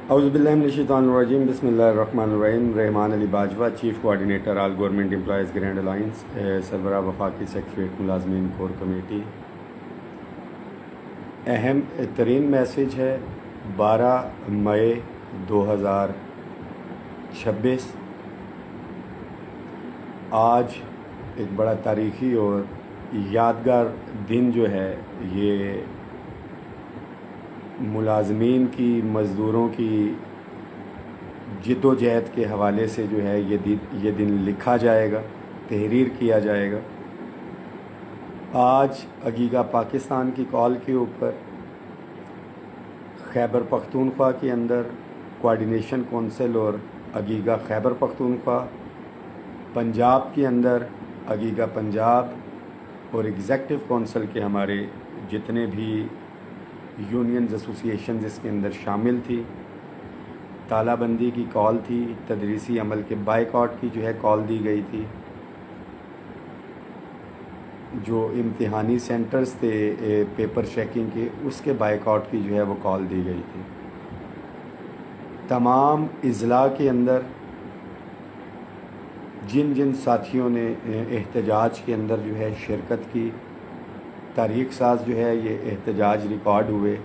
اعوذ باللہ من الشیطان الرجیم بسم اللہ الرحمن الرحیم. Rehman Ali Bajwa, chief coordinator all government employees grand alliance, سربراہ وفاقی سیکریٹریٹ ملازمین کور کمیٹی. اہم ترین میسیج ہے 12 مئی 2026. آج ایک بڑا تاریخی اور یادگار دن جو ہے، یہ ملازمین کی، مزدوروں کی جد و جہد کے حوالے سے جو ہے یہ دن لکھا جائے گا، تحریر کیا جائے گا. آج اگیگا پاکستان کی کال کے اوپر خیبر پختونخوا کے اندر کوآرڈینیشن کونسل اور اگیگا خیبر پختونخوا، پنجاب کے اندر اگیگا پنجاب اور ایگزیکٹو کونسل کے ہمارے جتنے بھی یونینز ایسوسیشنز اس کے اندر شامل تھی، تالہ بندی کی کال تھی، تدریسی عمل کے بائیکاٹ کی جو ہے کال دی گئی تھی، جو امتحانی سینٹرز تھے پیپر چیکنگ کے اس کے بائیکاٹ کی جو ہے وہ کال دی گئی تھی. تمام اضلاع کے اندر جن جن ساتھیوں نے احتجاج کے اندر جو ہے شرکت کی، تاریخ ساز جو ہے یہ احتجاج ریکارڈ ہوئے،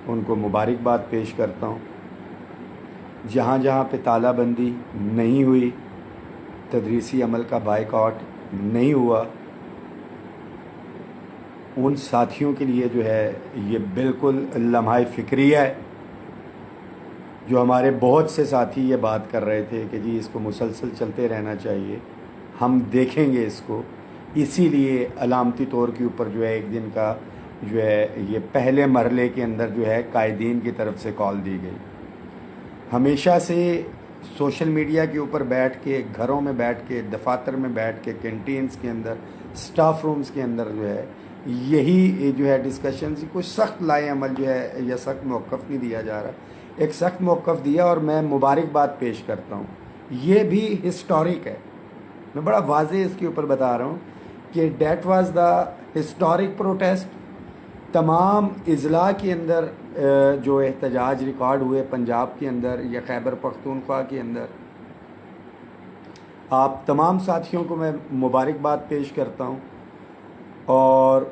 ان کو مبارکباد پیش کرتا ہوں. جہاں جہاں پہ تالہ بندی نہیں ہوئی، تدریسی عمل کا بائیکاٹ نہیں ہوا، ان ساتھیوں کے لیے جو ہے یہ بالکل لمحہ فکری ہے. جو ہمارے بہت سے ساتھی یہ بات کر رہے تھے کہ جی اس کو مسلسل چلتے رہنا چاہیے، ہم دیکھیں گے اس کو، اسی لیے علامتی طور کے اوپر جو ہے ایک دن کا جو ہے یہ پہلے مرحلے کے اندر جو ہے قائدین کی طرف سے کال دی گئی. ہمیشہ سے سوشل میڈیا کے اوپر بیٹھ کے، گھروں میں بیٹھ کے، دفاتر میں بیٹھ کے، کینٹینز کے اندر، سٹاف رومز کے اندر جو ہے یہی جو ہے ڈسکشنز، کوئی سخت لائے عمل جو ہے یا سخت موقف نہیں دیا جا رہا. ایک سخت موقف دیا اور میں مبارکباد پیش کرتا ہوں. یہ بھی ہسٹورک ہے، میں بڑا واضح اس کے اوپر بتا رہا ہوں کہ that was the historic protest. تمام اضلاع کے اندر جو احتجاج ریکارڈ ہوئے پنجاب کے اندر یا خیبر پختونخوا کے اندر، آپ تمام ساتھیوں کو میں مبارکباد پیش کرتا ہوں. اور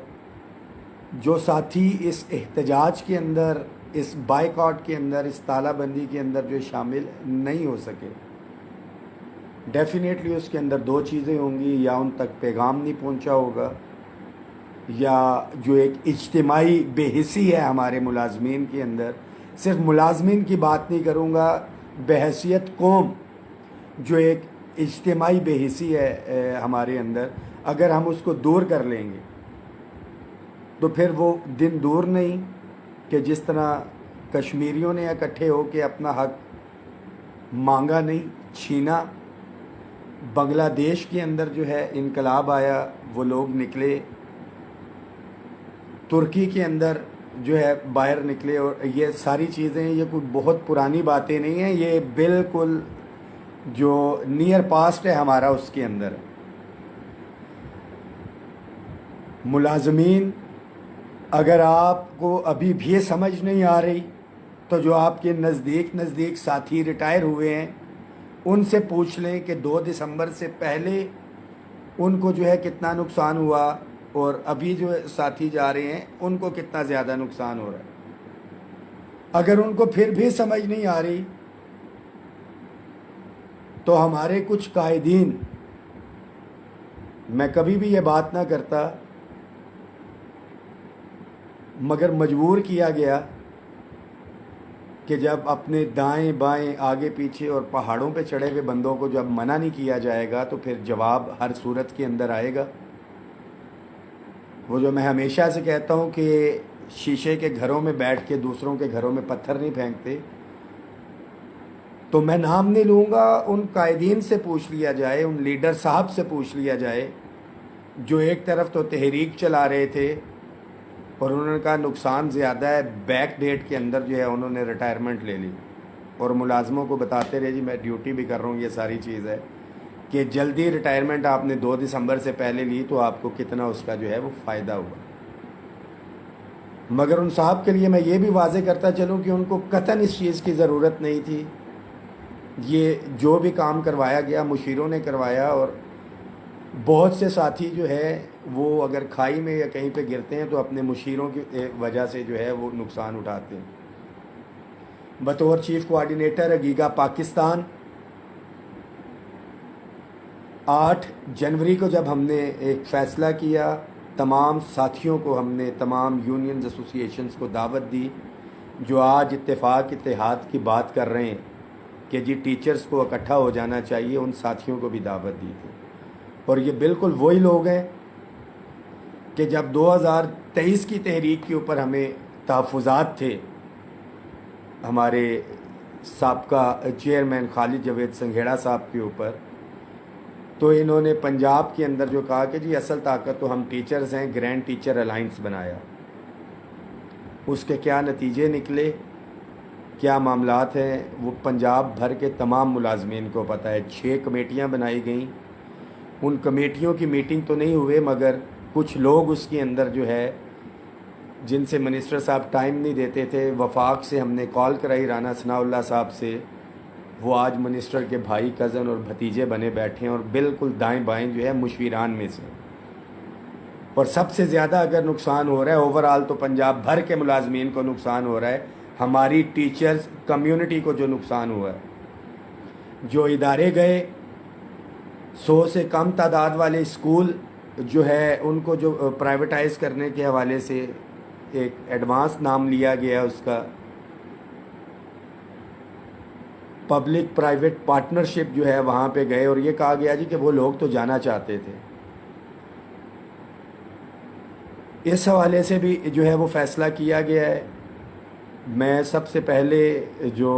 جو ساتھی اس احتجاج کے اندر، اس بائیکاٹ کے اندر، اس تالہ بندی کے اندر جو شامل نہیں ہو سکے، ڈیفینیٹلی اس کے اندر دو چیزیں ہوں گی: یا ان تک پیغام نہیں پہنچا ہوگا، یا جو ایک اجتماعی بے حسی ہے ہمارے ملازمین کے اندر. صرف ملازمین کی بات نہیں کروں گا، بحیثیت قوم جو ایک اجتماعی بے حسی ہے ہمارے اندر، اگر ہم اس کو دور کر لیں گے تو پھر وہ دن دور نہیں کہ جس طرح کشمیریوں نے اکٹھے ہو کے اپنا حق مانگا نہیں، چھینا. بنگلہ دیش کے اندر جو ہے انقلاب آیا، وہ لوگ نکلے، ترکی کے اندر جو ہے باہر نکلے. اور یہ ساری چیزیں یہ کوئی بہت پرانی باتیں نہیں ہیں، یہ بالکل جو نیئر پاسٹ ہے ہمارا اس کے اندر. ملازمین، اگر آپ کو ابھی بھی سمجھ نہیں آ رہی تو جو آپ کے نزدیک ساتھی ریٹائر ہوئے ہیں ان سے پوچھ لیں کہ 2 دسمبر سے پہلے ان کو جو ہے کتنا نقصان ہوا، اور ابھی جو ساتھی جا رہے ہیں ان کو کتنا زیادہ نقصان ہو رہا ہے. اگر ان کو پھر بھی سمجھ نہیں آ رہی تو ہمارے کچھ قائدین، میں کبھی بھی یہ بات نہ کرتا مگر مجبور کیا گیا کہ جب اپنے دائیں بائیں، آگے پیچھے اور پہاڑوں پہ چڑھے ہوئے بندوں کو جب منع نہیں کیا جائے گا تو پھر جواب ہر صورت کے اندر آئے گا. وہ جو میں ہمیشہ سے کہتا ہوں کہ شیشے کے گھروں میں بیٹھ کے دوسروں کے گھروں میں پتھر نہیں پھینکتے، تو میں نام نہیں لوں گا، ان قائدین سے پوچھ لیا جائے، ان لیڈر صاحب سے پوچھ لیا جائے جو ایک طرف تو تحریک چلا رہے تھے اور انہوں نے کہا نقصان زیادہ ہے، بیک ڈیٹ کے اندر جو ہے انہوں نے ریٹائرمنٹ لے لی، اور ملازموں کو بتاتے رہے جی میں ڈیوٹی بھی کر رہا ہوں. یہ ساری چیز ہے کہ جلدی ریٹائرمنٹ آپ نے 2 دسمبر سے پہلے لی تو آپ کو کتنا اس کا جو ہے وہ فائدہ ہوا. مگر ان صاحب کے لیے میں یہ بھی واضح کرتا چلوں کہ ان کو قطعاً اس چیز کی ضرورت نہیں تھی. یہ جو بھی کام کروایا گیا مشیروں نے کروایا، اور بہت سے ساتھی جو ہے وہ اگر کھائی میں یا کہیں پہ گرتے ہیں تو اپنے مشیروں کی وجہ سے جو ہے وہ نقصان اٹھاتے ہیں. بطور چیف کوآرڈینیٹر اگیگا پاکستان 8 جنوری کو جب ہم نے ایک فیصلہ کیا، تمام ساتھیوں کو ہم نے، تمام یونینز ایسوسی ایشنز کو دعوت دی جو آج اتفاق اتحاد کی بات کر رہے ہیں کہ جی ٹیچرز کو اکٹھا ہو جانا چاہیے، ان ساتھیوں کو بھی دعوت دی تھی. اور یہ بالکل وہی لوگ ہیں کہ جب 2023 کی تحریک کے اوپر ہمیں تحفظات تھے ہمارے سابقہ چیئرمین خالد جاوید سنگھیڑا صاحب کے اوپر، تو انہوں نے پنجاب کے اندر جو کہا کہ جی اصل طاقت تو ہم ٹیچرز ہیں، گرینڈ ٹیچر الائنس بنایا. اس کے کیا نتیجے نکلے، کیا معاملات ہیں، وہ پنجاب بھر کے تمام ملازمین کو پتہ ہے. 6 کمیٹیاں بنائی گئیں. ان کمیٹیوں کی میٹنگ تو نہیں ہوئے، مگر کچھ لوگ اس کے اندر جو ہے جن سے منسٹر صاحب ٹائم نہیں دیتے تھے، وفاق سے ہم نے کال کرائی رانا ثناء اللہ صاحب سے، وہ آج منسٹر کے بھائی، کزن اور بھتیجے بنے بیٹھے ہیں اور بالکل دائیں بائیں جو ہے مشیران میں سے. اور سب سے زیادہ اگر نقصان ہو رہا ہے اوورال تو پنجاب بھر کے ملازمین کو نقصان ہو رہا ہے. ہماری ٹیچرز کمیونٹی کو جو نقصان ہوا ہے، جو ادارے گئے، 100 سے کم تعداد والے اسکول جو ہے ان کو جو پرائیویٹائز کرنے کے حوالے سے ایک ایڈوانس نام لیا گیا، اس کا پبلک پرائیویٹ پارٹنرشپ جو ہے وہاں پہ گئے اور یہ کہا گیا جی کہ وہ لوگ تو جانا چاہتے تھے. اس حوالے سے بھی جو ہے وہ فیصلہ کیا گیا ہے. میں سب سے پہلے جو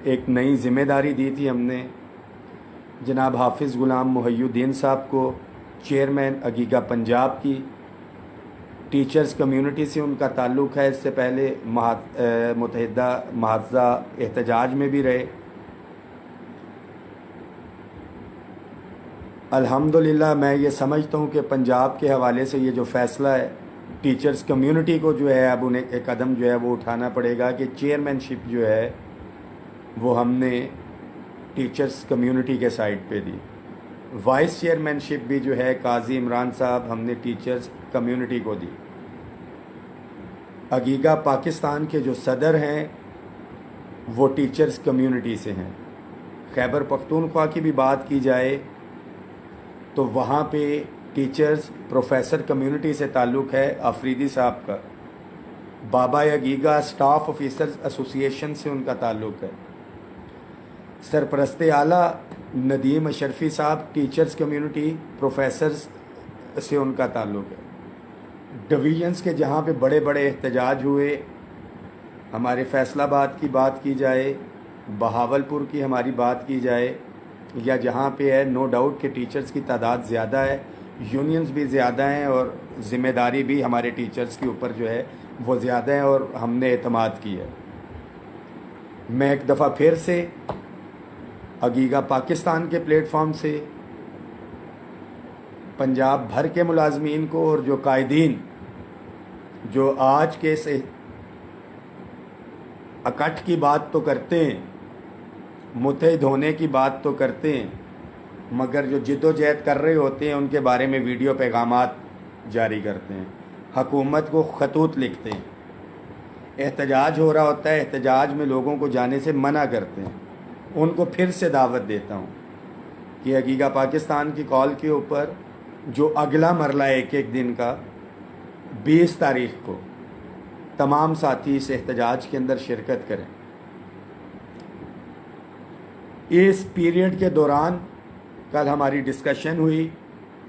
ایک نئی ذمہ داری دی تھی ہم نے جناب حافظ غلام محی الدین صاحب کو، چیئرمین اگیگا پنجاب کی. ٹیچرز کمیونٹی سے ان کا تعلق ہے، اس سے پہلے متحدہ محافظہ احتجاج میں بھی رہے. الحمدللہ میں یہ سمجھتا ہوں کہ پنجاب کے حوالے سے یہ جو فیصلہ ہے، ٹیچرز کمیونٹی کو جو ہے اب انہیں ایک قدم جو ہے وہ اٹھانا پڑے گا کہ چیئرمین شپ جو ہے وہ ہم نے ٹیچرز کمیونٹی کے سائڈ پہ دی. وائس چیئرمین شپ بھی جو ہے قاضی عمران صاحب ہم نے ٹیچرز کمیونٹی کو دی. اگیگا پاکستان کے جو صدر ہیں وہ ٹیچرز کمیونٹی سے ہیں. خیبر پختونخوا کی بھی بات کی جائے تو وہاں پہ ٹیچرز پروفیسر کمیونٹی سے تعلق ہے آفریدی صاحب کا. بابا اگیگا اسٹاف آفیسرز ایسوسی ایشن سے ان کا تعلق ہے. سرپرست اعلیٰ ندیم اشرفی صاحب ٹیچرز کمیونٹی پروفیسرز سے ان کا تعلق ہے. ڈویژنز کے جہاں پہ بڑے بڑے احتجاج ہوئے، ہمارے فیصل آباد کی بات کی جائے، بہاولپور کی ہماری بات کی جائے، یا جہاں پہ ہے نو ڈاؤٹ کہ ٹیچرز کی تعداد زیادہ ہے، یونینز بھی زیادہ ہیں اور ذمہ داری بھی ہمارے ٹیچرز کے اوپر جو ہے وہ زیادہ ہے اور ہم نے اعتماد کیا ہے. میں ایک دفعہ پھر سے اگیگا پاکستان کے پلیٹ فارم سے پنجاب بھر کے ملازمین کو اور جو قائدین جو آج کے سے اکٹھ کی بات تو کرتے ہیں، متحد ہونے کی بات تو کرتے ہیں، مگر جو جد و جہد کر رہے ہوتے ہیں ان کے بارے میں ویڈیو پیغامات جاری کرتے ہیں، حکومت کو خطوط لکھتے ہیں، احتجاج ہو رہا ہوتا ہے احتجاج میں لوگوں کو جانے سے منع کرتے ہیں. ان کو پھر سے دعوت دیتا ہوں کہ اگیگا پاکستان کی کال کے اوپر جو اگلا مرلہ ہے ایک دن کا 20 تاریخ کو تمام ساتھی اس احتجاج کے اندر شرکت کریں. اس پیریڈ کے دوران کل ہماری ڈسکشن ہوئی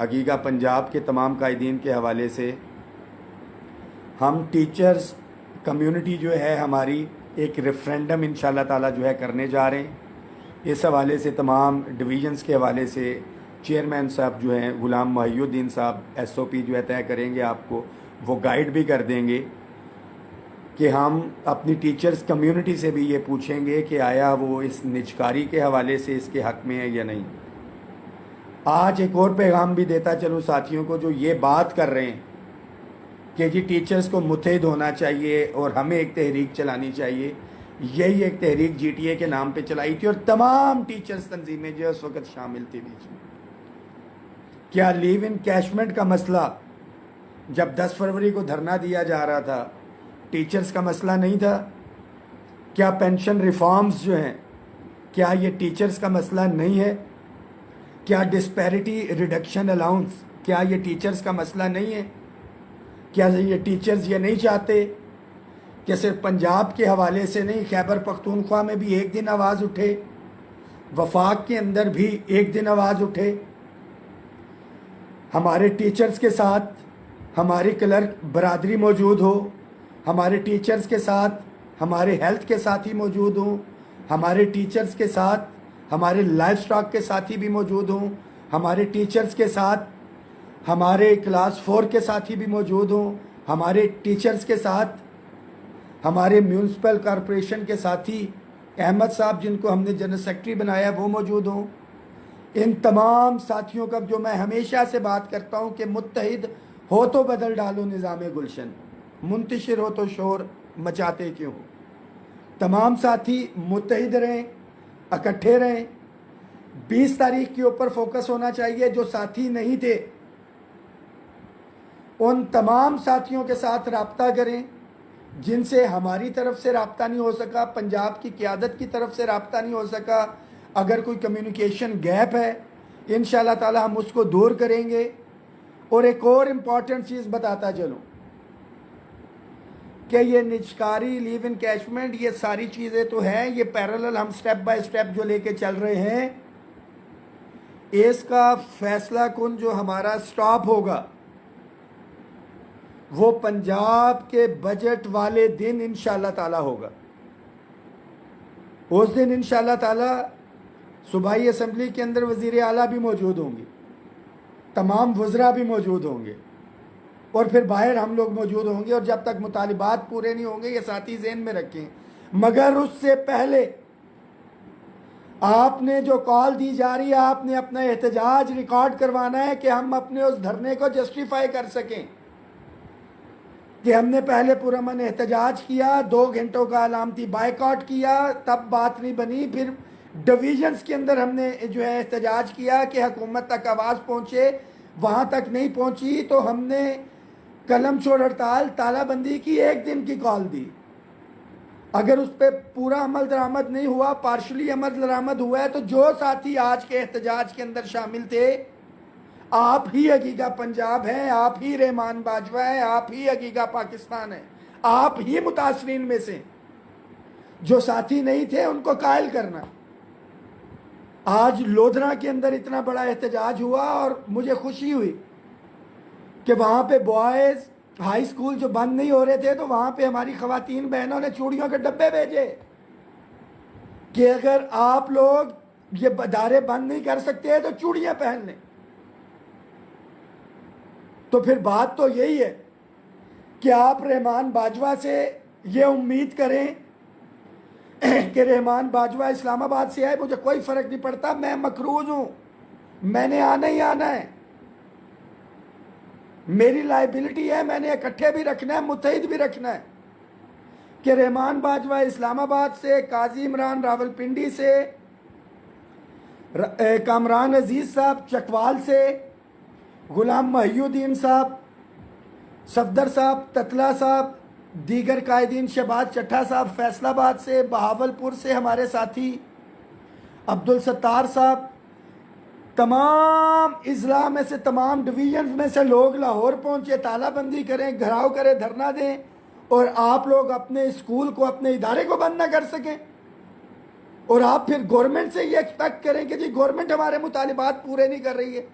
اگیگا پنجاب کے تمام قائدین کے حوالے سے. ہم ٹیچرز کمیونٹی جو ہے ہماری ایک ریفرینڈم انشاءاللہ تعالی جو ہے کرنے جا رہے ہیں. اس حوالے سے تمام ڈویژنز کے حوالے سے چیئرمین صاحب جو ہیں غلام محی الدین صاحب ایس او پی جو ہے طے کریں گے، آپ کو وہ گائیڈ بھی کر دیں گے کہ ہم اپنی ٹیچرز کمیونٹی سے بھی یہ پوچھیں گے کہ آیا وہ اس نجکاری کے حوالے سے اس کے حق میں ہے یا نہیں. آج ایک اور پیغام بھی دیتا چلوں ساتھیوں کو جو یہ بات کر رہے ہیں کہ جی ٹیچرز کو متحد ہونا چاہیے اور ہمیں ایک تحریک چلانی چاہیے. یہی ایک تحریک جی ٹی اے کے نام پہ چلائی تھی اور تمام ٹیچرز تنظیمیں جو اس وقت شامل تھی بیچ میں. کیا لیو ان کیشمنٹ کا مسئلہ جب 10 فروری کو دھرنا دیا جا رہا تھا ٹیچرز کا مسئلہ نہیں تھا؟ کیا پینشن ریفارمز جو ہیں کیا یہ ٹیچرز کا مسئلہ نہیں ہے؟ کیا ڈسپیرٹی ریڈکشن الاؤنس کیا یہ ٹیچرز کا مسئلہ نہیں ہے؟ کیا یہ ٹیچرز یہ نہیں چاہتے کہ صرف پنجاب کے حوالے سے نہیں، خیبر پختونخوا میں بھی ایک دن آواز اٹھے، وفاق کے اندر بھی ایک دن آواز اٹھے، ہمارے ٹیچرز کے ساتھ ہماری کلرک برادری موجود ہو، ہمارے ٹیچرز کے ساتھ ہمارے ہیلتھ کے ساتھی موجود ہوں، ہمارے ٹیچرز کے ساتھ ہمارے لائف سٹاک کے ساتھی بھی موجود ہوں، ہمارے ٹیچرز کے ساتھ ہمارے کلاس 4 کے ساتھی بھی موجود ہوں، ہمارے ٹیچرز کے ساتھ ہمارے میونسپل کارپوریشن کے ساتھی احمد صاحب جن کو ہم نے جنرل سیکرٹری بنایا وہ موجود ہوں. ان تمام ساتھیوں کا جو میں ہمیشہ سے بات کرتا ہوں کہ متحد ہو تو بدل ڈالو نظام گلشن، منتشر ہو تو شور مچاتے کیوں. تمام ساتھی متحد رہیں، اکٹھے رہیں. 20 تاریخ کے اوپر فوکس ہونا چاہیے. جو ساتھی نہیں تھے ان تمام ساتھیوں کے ساتھ رابطہ کریں جن سے ہماری طرف سے رابطہ نہیں ہو سکا، پنجاب کی قیادت کی طرف سے رابطہ نہیں ہو سکا. اگر کوئی کمیونیکیشن گیپ ہے انشاءاللہ تعالی ہم اس کو دور کریں گے. اور ایک اور امپورٹنٹ چیز بتاتا چلوں کہ یہ نجکاری، لیو ان کیشمنٹ، یہ ساری چیزیں تو ہیں، یہ پیرالل ہم سٹیپ بائی سٹیپ جو لے کے چل رہے ہیں. اس کا فیصلہ کن جو ہمارا سٹاپ ہوگا وہ پنجاب کے بجٹ والے دن انشاءاللہ تعالی ہوگا. اس دن انشاءاللہ تعالی صوبائی اسمبلی کے اندر وزیر اعلیٰ بھی موجود ہوں گے، تمام وزراء بھی موجود ہوں گے، اور پھر باہر ہم لوگ موجود ہوں گے. اور جب تک مطالبات پورے نہیں ہوں گے یہ ساتھی ذہن میں رکھیں. مگر اس سے پہلے آپ نے جو کال دی جا رہی ہے آپ نے اپنا احتجاج ریکارڈ کروانا ہے کہ ہم اپنے اس دھرنے کو جسٹیفائی کر سکیں کہ ہم نے پہلے پرامن احتجاج کیا، 2 گھنٹوں کا علامتی بائیکاٹ کیا، تب بات نہیں بنی. پھر ڈویژنز کے اندر ہم نے جو ہے احتجاج کیا کہ حکومت تک آواز پہنچے، وہاں تک نہیں پہنچی تو ہم نے قلم چھوڑ ہڑتال تالہ بندی کی 1 دن کی کال دی. اگر اس پہ پورا عمل درآمد نہیں ہوا، پارشلی عمل درآمد ہوا ہے، تو جو ساتھی آج کے احتجاج کے اندر شامل تھے آپ ہی حقیقہ پنجاب ہیں، آپ ہی رحمان باجوہ ہیں، آپ ہی حقیقہ پاکستان ہے، آپ ہی متاثرین میں سے. جو ساتھی نہیں تھے ان کو قائل کرنا. آج لودھرا کے اندر اتنا بڑا احتجاج ہوا اور مجھے خوشی ہوئی کہ وہاں پہ بوائز ہائی سکول جو بند نہیں ہو رہے تھے تو وہاں پہ ہماری خواتین بہنوں نے چوڑیوں کے ڈبے بھیجے کہ اگر آپ لوگ یہ ادارے بند نہیں کر سکتے تو چوڑیاں پہن لیں. تو پھر بات تو یہی ہے کہ آپ رحمان باجوہ سے یہ امید کریں کہ رحمان باجوہ اسلام آباد سے آئے، مجھے کوئی فرق نہیں پڑتا، میں مقروض ہوں، میں نے آنا ہی آنا ہے، میری لائبلٹی ہے، میں نے اکٹھے بھی رکھنا ہے، متحد بھی رکھنا ہے. کہ رحمان باجوہ اسلام آباد سے، قاضی عمران راولپنڈی سے، کامران عزیز صاحب چکوال سے، غلام محی الدین صاحب، صفدر صاحب تتلا صاحب، دیگر قائدین، شہباز چٹھا صاحب فیصل آباد سے، بہاولپور سے ہمارے ساتھی عبدالستار صاحب، تمام اضلاع میں سے، تمام ڈویژنز میں سے لوگ لاہور پہنچے، تالہ بندی کریں، گھراؤ کریں، دھرنا دیں، اور آپ لوگ اپنے اسکول کو، اپنے ادارے کو بند نہ کر سکیں. اور آپ پھر گورنمنٹ سے یہ ایکسپیکٹ کریں کہ جی گورنمنٹ ہمارے مطالبات پورے نہیں کر رہی ہے.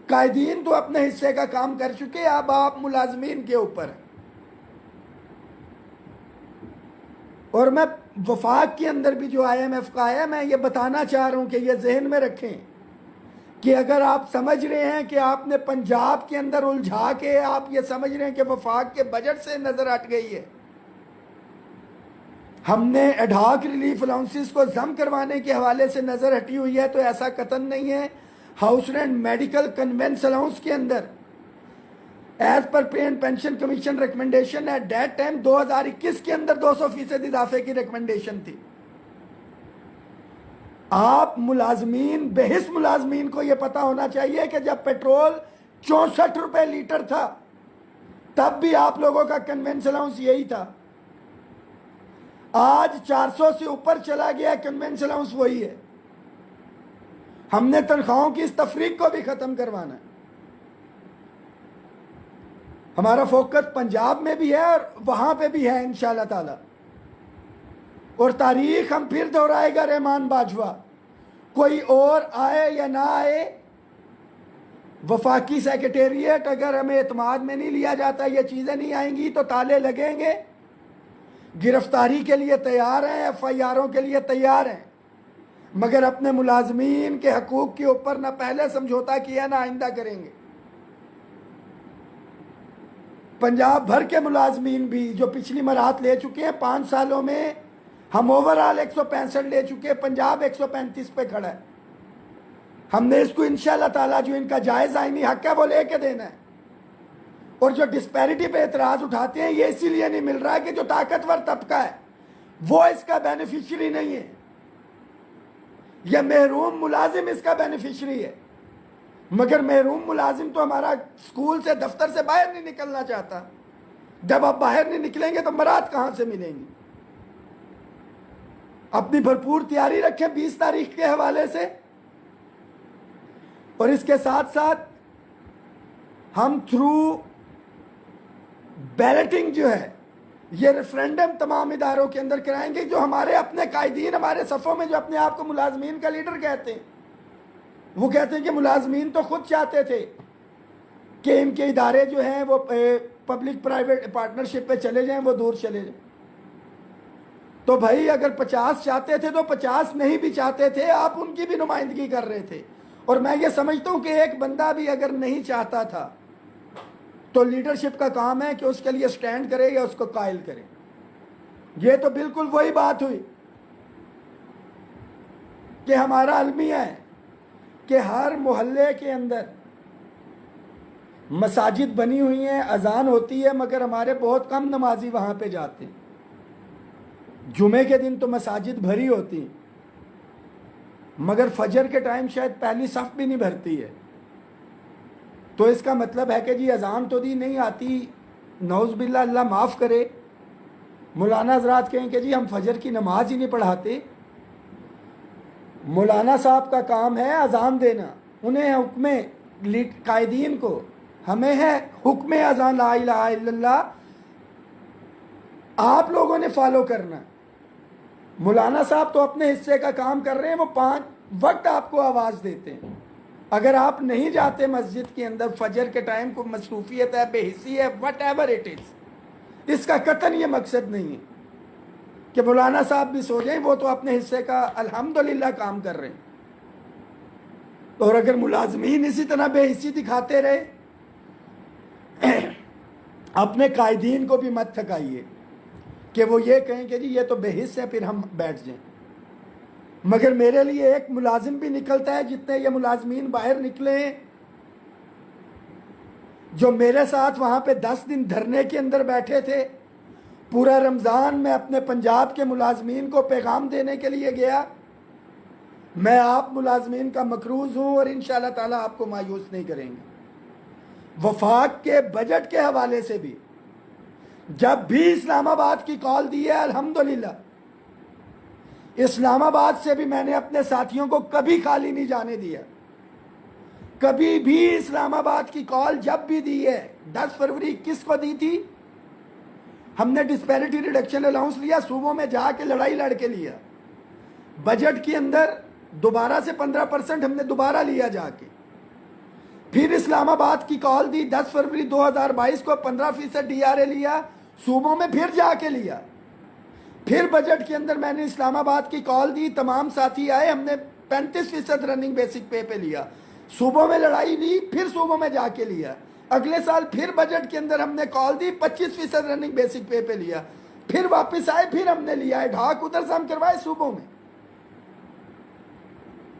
قائدین تو اپنے حصے کا کام کر چکے، اب آپ ملازمین کے اوپر ہیں. اور میں وفاق کے اندر بھی جو IMF کا ہے، میں یہ بتانا چاہ رہا ہوں کہ یہ ذہن میں رکھیں کہ اگر آپ سمجھ رہے ہیں کہ آپ نے پنجاب کے اندر الجھا کے آپ یہ سمجھ رہے ہیں کہ وفاق کے بجٹ سے نظر ہٹ گئی ہے، ہم نے ایڈ ہاک ریلیف الاؤنسز کو ضم کروانے کے حوالے سے نظر ہٹی ہوئی ہے، تو ایسا قطعاً نہیں ہے. House rent medical conveyance allowance کے اندر as per pay and pension commission recommendation ہے ڈیٹ ٹائم 2021 کے اندر 200% اضافے کی ریکمنڈیشن تھی. آپ ملازمین بحث ملازمین کو یہ پتا ہونا چاہیے کہ جب پیٹرول 64 روپے لیٹر تھا تب بھی آپ لوگوں کا کنوینس الاؤنس یہی تھا. آج 400 سے اوپر چلا گیا، کنوینس الاؤنس وہی ہے. ہم نے تنخواہوں کی اس تفریق کو بھی ختم کروانا ہے. ہمارا فوکس پنجاب میں بھی ہے اور وہاں پہ بھی ہے انشاءاللہ تعالی. اور تاریخ ہم پھر دہرائے گا رحمان باجوہ، کوئی اور آئے یا نہ آئے، وفاقی سیکریٹریٹ اگر ہمیں اعتماد میں نہیں لیا جاتا، یہ چیزیں نہیں آئیں گی تو تالے لگیں گے. گرفتاری کے لیے تیار ہیں، ایف آئی آروں کے لیے تیار ہیں، مگر اپنے ملازمین کے حقوق کے اوپر نہ پہلے سمجھوتا کیا نہ آئندہ کریں گے. پنجاب بھر کے ملازمین بھی جو پچھلی مراحت لے چکے ہیں، 5 سالوں میں ہم اوورال 165 لے چکے، پنجاب 135 پہ کھڑا ہے. ہم نے اس کو انشاءاللہ تعالیٰ جو ان کا جائز آئینی حق ہے وہ لے کے دینا ہے. اور جو ڈسپیرٹی پہ اعتراض اٹھاتے ہیں، یہ اسی لیے نہیں مل رہا کہ جو طاقتور طبقہ ہے وہ اس کا بینیفیشری نہیں ہے، یہ محروم ملازم اس کا بینیفیشری ہے. مگر محروم ملازم تو ہمارا اسکول سے دفتر سے باہر نہیں نکلنا چاہتا. جب آپ باہر نہیں نکلیں گے تو مراد کہاں سے ملیں گی؟ اپنی بھرپور تیاری رکھیں 20 تاریخ کے حوالے سے. اور اس کے ساتھ ساتھ ہم تھرو بیلٹنگ جو ہے یہ ریفرینڈم تمام اداروں کے اندر کرائیں گے. جو ہمارے اپنے قائدین ہمارے صفوں میں جو اپنے آپ کو ملازمین کا لیڈر کہتے ہیں، وہ کہتے ہیں کہ ملازمین تو خود چاہتے تھے کہ ان کے ادارے جو ہیں وہ پبلک پرائیویٹ پارٹنرشپ پہ چلے جائیں، وہ دور چلے جائیں. تو بھائی اگر 50 چاہتے تھے تو 50 نہیں بھی چاہتے تھے، آپ ان کی بھی نمائندگی کر رہے تھے. اور میں یہ سمجھتا ہوں کہ ایک بندہ بھی اگر نہیں چاہتا تھا تو لیڈرشپ کا کام ہے کہ اس کے لیے سٹینڈ کرے یا اس کو قائل کرے. یہ تو بالکل وہی بات ہوئی کہ ہمارا المیہ ہے کہ ہر محلے کے اندر مساجد بنی ہوئی ہیں، اذان ہوتی ہے، مگر ہمارے بہت کم نمازی وہاں پہ جاتے ہیں. جمعے کے دن تو مساجد بھری ہوتی ہیں، مگر فجر کے ٹائم شاید پہلی صف بھی نہیں بھرتی ہے. تو اس کا مطلب ہے کہ جی اذان تو دی نہیں آتی، نعوذ باللہ، اللہ معاف کرے. مولانا حضرات کہیں کہ جی ہم فجر کی نماز ہی نہیں پڑھاتے. مولانا صاحب کا کام ہے اذان دینا، انہیں حکم قائدین کو، ہمیں ہے حکم اذان لا الہ الا اللہ، آپ لوگوں نے فالو کرنا. مولانا صاحب تو اپنے حصے کا کام کر رہے ہیں، وہ 5 وقت آپ کو آواز دیتے ہیں. اگر آپ نہیں جاتے مسجد کے اندر فجر کے ٹائم، کو مصروفیت ہے، بے حسی ہے، وٹ ایور اٹ از، اس کا قطعاً یہ مقصد نہیں ہے کہ مولانا صاحب بھی سو جائیں، وہ تو اپنے حصے کا الحمدللہ کام کر رہے ہیں. اور اگر ملازمین اسی طرح بے حسی دکھاتے رہے، اپنے قائدین کو بھی مت تھکائیے کہ وہ یہ کہیں کہ جی یہ تو بے حس ہے، پھر ہم بیٹھ جائیں. مگر میرے لیے ایک ملازم بھی نکلتا ہے، جتنے یہ ملازمین باہر نکلے ہیں جو میرے ساتھ وہاں پہ 10 دن دھرنے کے اندر بیٹھے تھے. پورا رمضان میں اپنے پنجاب کے ملازمین کو پیغام دینے کے لیے گیا. میں آپ ملازمین کا مقروض ہوں اور انشاءاللہ تعالیٰ آپ کو مایوس نہیں کریں گے. وفاق کے بجٹ کے حوالے سے بھی جب بھی اسلام آباد کی کال دی ہے، الحمدللہ اسلام آباد سے بھی میں نے اپنے ساتھیوں کو کبھی خالی نہیں جانے دیا. کبھی بھی اسلام آباد کی کال جب بھی دی ہے، 10 فروری کس کو دی تھی؟ ہم نے ڈسپیرٹی ریڈکشن الاؤنس لیا، صوبوں میں جا کے لڑائی لڑ کے لیا. بجٹ کے اندر دوبارہ سے 15% ہم نے دوبارہ لیا جا کے. پھر اسلام آباد کی کال دی 10 فروری 2022 کو، 15% ڈی آر اے لیا، صوبوں میں پھر جا کے لیا. پھر بجٹ کے اندر میں نے اسلام آباد کی کال دی، تمام ساتھی آئے، ہم نے 35% رننگ بیسک پے پہ لیا. صوبوں میں لڑائی لی، پھر صوبوں میں جا کے لیا. اگلے سال پھر بجٹ کے اندر ہم نے کال دی، 25% رننگ بیسک پے پہ لیا. پھر واپس آئے، پھر ہم نے لیا ہے ڈھاک ادھر سے ہم کروائے صوبوں میں.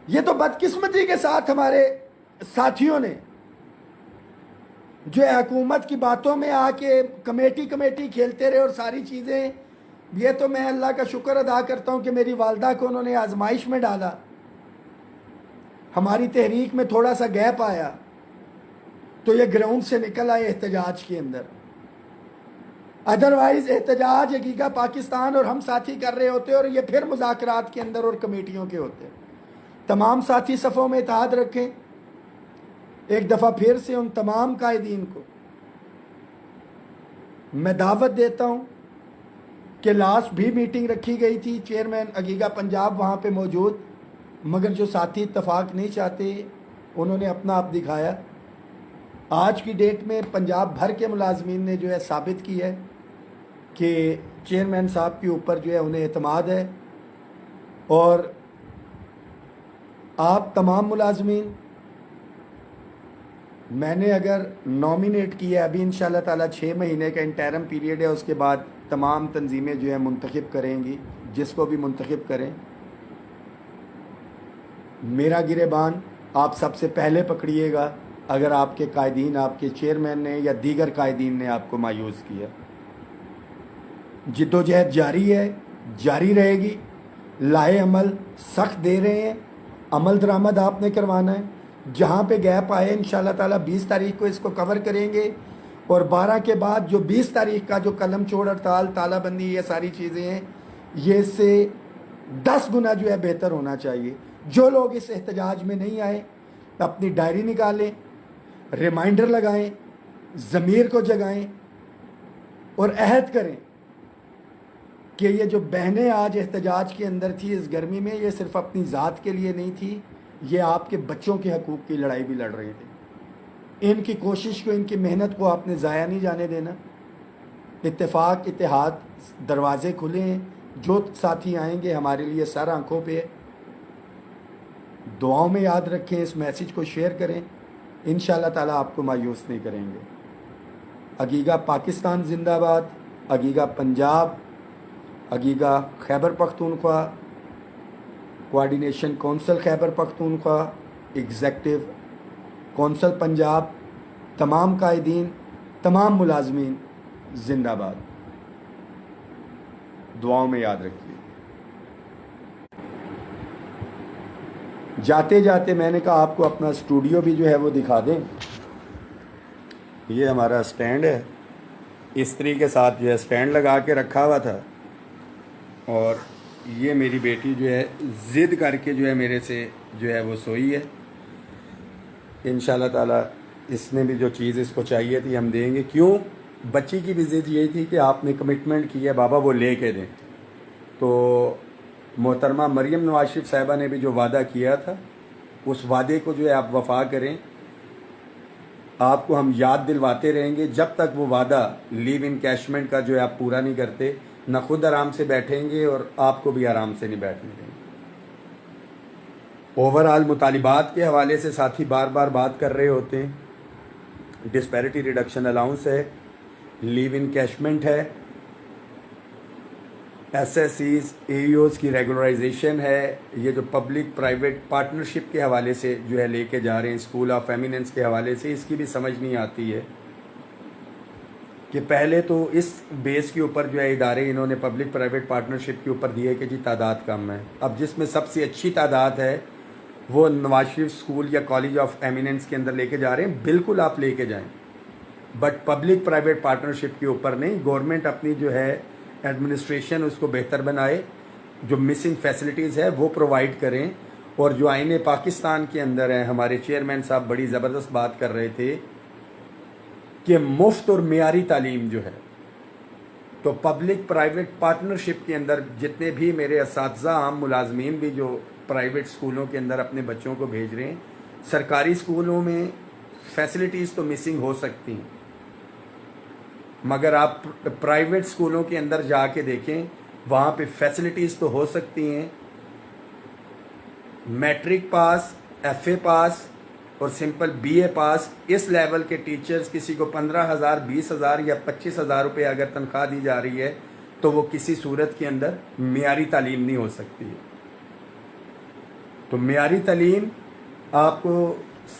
یہ تو بدقسمتی کے ساتھ ہمارے ساتھیوں نے جو حکومت کی باتوں میں آ کے کمیٹی کھیلتے رہے اور ساری چیزیں، یہ تو میں اللہ کا شکر ادا کرتا ہوں کہ میری والدہ کو انہوں نے آزمائش میں ڈالا، ہماری تحریک میں تھوڑا سا گیپ آیا تو یہ گراؤنڈ سے نکل آئے احتجاج کے اندر. ادروائز احتجاج حقیقہ پاکستان اور ہم ساتھی کر رہے ہوتے اور یہ پھر مذاکرات کے اندر اور کمیٹیوں کے ہوتے. تمام ساتھی صفوں میں اتحاد رکھیں. ایک دفعہ پھر سے ان تمام قائدین کو میں دعوت دیتا ہوں کہ لاسٹ بھی میٹنگ رکھی گئی تھی، چیئرمین عقیقہ پنجاب وہاں پہ موجود، مگر جو ساتھی اتفاق نہیں چاہتے انہوں نے اپنا آپ دکھایا. آج کی ڈیٹ میں پنجاب بھر کے ملازمین نے جو ہے ثابت کی ہے کہ چیئرمین صاحب کے اوپر جو ہے انہیں اعتماد ہے. اور آپ تمام ملازمین، میں نے اگر نامینیٹ کیا ہے، ابھی انشاءاللہ تعالیٰ 6 مہینے کا انٹرم پیریڈ ہے، اس کے بعد تمام تنظیمیں جو ہے منتخب کریں گی، جس کو بھی منتخب کریں. میرا گریبان آپ سب سے پہلے پکڑیے گا اگر آپ کے قائدین، آپ کے چیئرمین نے یا دیگر قائدین نے آپ کو مایوس کیا. جد و جہد جاری ہے، جاری رہے گی. لائے عمل سخت دے رہے ہیں، عمل درآمد آپ نے کروانا ہے. جہاں پہ گیپ آئے انشاءاللہ تعالیٰ 20 تاریخ کو اس کو کور کریں گے، اور 12 کے بعد جو 20 تاریخ کا جو قلم چھوڑ ہڑتال، تالہ بندی، یہ ساری چیزیں ہیں، یہ اس سے 10 گنا جو ہے بہتر ہونا چاہیے. جو لوگ اس احتجاج میں نہیں آئے اپنی ڈائری نکالیں، ریمائنڈر لگائیں، ضمیر کو جگائیں اور عہد کریں کہ یہ جو بہنیں آج احتجاج کے اندر تھی اس گرمی میں، یہ صرف اپنی ذات کے لیے نہیں تھی، یہ آپ کے بچوں کے حقوق کی لڑائی بھی لڑ رہے تھے. ان کی کوشش کو، ان کی محنت کو آپ نے ضائع نہیں جانے دینا. اتفاق، اتحاد، دروازے کھلے ہیں. جو ساتھی آئیں گے ہمارے لیے سر آنکھوں پہ ہے. دعاؤں میں یاد رکھیں، اس میسیج کو شیئر کریں، انشاءاللہ تعالیٰ آپ کو مایوس نہیں کریں گے. عقیقہ پاکستان زندہ باد، عقیقہ پنجاب، عقیقہ Khyber Pakhtunkhwa, coordination council Khyber Pakhtunkhwa, executive council Punjab, تمام قائدین، تمام ملازمین زندہ باد. دعاؤں میں یاد رکھیے. جاتے جاتے میں نے کہا آپ کو اپنا اسٹوڈیو بھی جو ہے وہ دکھا دیں. یہ ہمارا اسٹینڈ ہے، استری کے ساتھ جو ہے اسٹینڈ لگا کے رکھا ہوا تھا، اور یہ میری بیٹی جو ہے ضد کر کے جو ہے میرے سے جو ہے وہ سوئی ہے. انشاءاللہ تعالیٰ اس نے بھی جو چیز اس کو چاہیے تھی ہم دیں گے. کیوں؟ بچی کی بھی ضد یہی تھی کہ آپ نے کمٹمنٹ کی ہے بابا وہ لے کے دیں. تو محترمہ مریم نواز شریف صاحبہ نے بھی جو وعدہ کیا تھا اس وعدے کو جو ہے آپ وفا کریں. آپ کو ہم یاد دلواتے رہیں گے جب تک وہ وعدہ لیو انکیشمنٹ کا جو ہے آپ پورا نہیں کرتے. نہ خود آرام سے بیٹھیں گے اور آپ کو بھی آرام سے نہیں بیٹھنے دیں گے. اوورآل مطالبات کے حوالے سے ساتھی بار بار بات کر رہے ہوتے ہیں. ڈسپیرٹی ریڈکشن الاؤنس ہے، لیو انکیشمنٹ ہے، ایس ایس سیز، اے ای اوز کی ریگولرائزیشن ہے. یہ جو پبلک پرائیویٹ پارٹنرشپ کے حوالے سے جو ہے لے کے جا رہے ہیں، اسکول آف ایمیننس کے حوالے سے، اس کی بھی سمجھ نہیں آتی ہے کہ پہلے تو اس بیس کے اوپر جو ہے ادارے انہوں نے پبلک پرائیویٹ پارٹنرشپ کے اوپر دیے کہ جی تعداد کم ہے. اب جس میں سب سے اچھی تعداد ہے وہ نواز شریف اسکول یا کالج آف ایمیننس کے اندر لے کے جا رہے ہیں. بالکل آپ لے کے جائیں، بٹ پبلک پرائیویٹ پارٹنرشپ کے اوپر نہیں. گورنمنٹ اپنی جو ہے ایڈمنسٹریشن اس کو بہتر بنائے، جو مسنگ فیسلٹیز ہے وہ پرووائڈ کریں. اور جو آئین پاکستان کے اندر ہیں، ہمارے چیئرمین صاحب بڑی زبردست بات کر رہے تھے کہ مفت اور معیاری تعلیم جو ہے، تو پبلک پرائیویٹ پارٹنرشپ کے اندر جتنے بھی میرے اساتذہ، عام ملازمین بھی جو پرائیویٹ اسکولوں کے اندر اپنے بچوں کو بھیج رہے ہیں، سرکاری اسکولوں میں فیسلٹیز تو مسنگ ہو سکتی ہیں، مگر آپ پرائیویٹ اسکولوں کے اندر جا کے دیکھیں، وہاں پہ فیسلٹیز تو ہو سکتی ہیں. Matric pass, F A pass اور سمپل بی اے پاس، اس لیول کے ٹیچرز کسی کو 15,000، 20,000 یا 25,000 روپے اگر تنخواہ دی جا رہی ہے تو وہ کسی صورت کے اندر معیاری تعلیم نہیں ہو سکتی. تو معیاری تعلیم آپ کو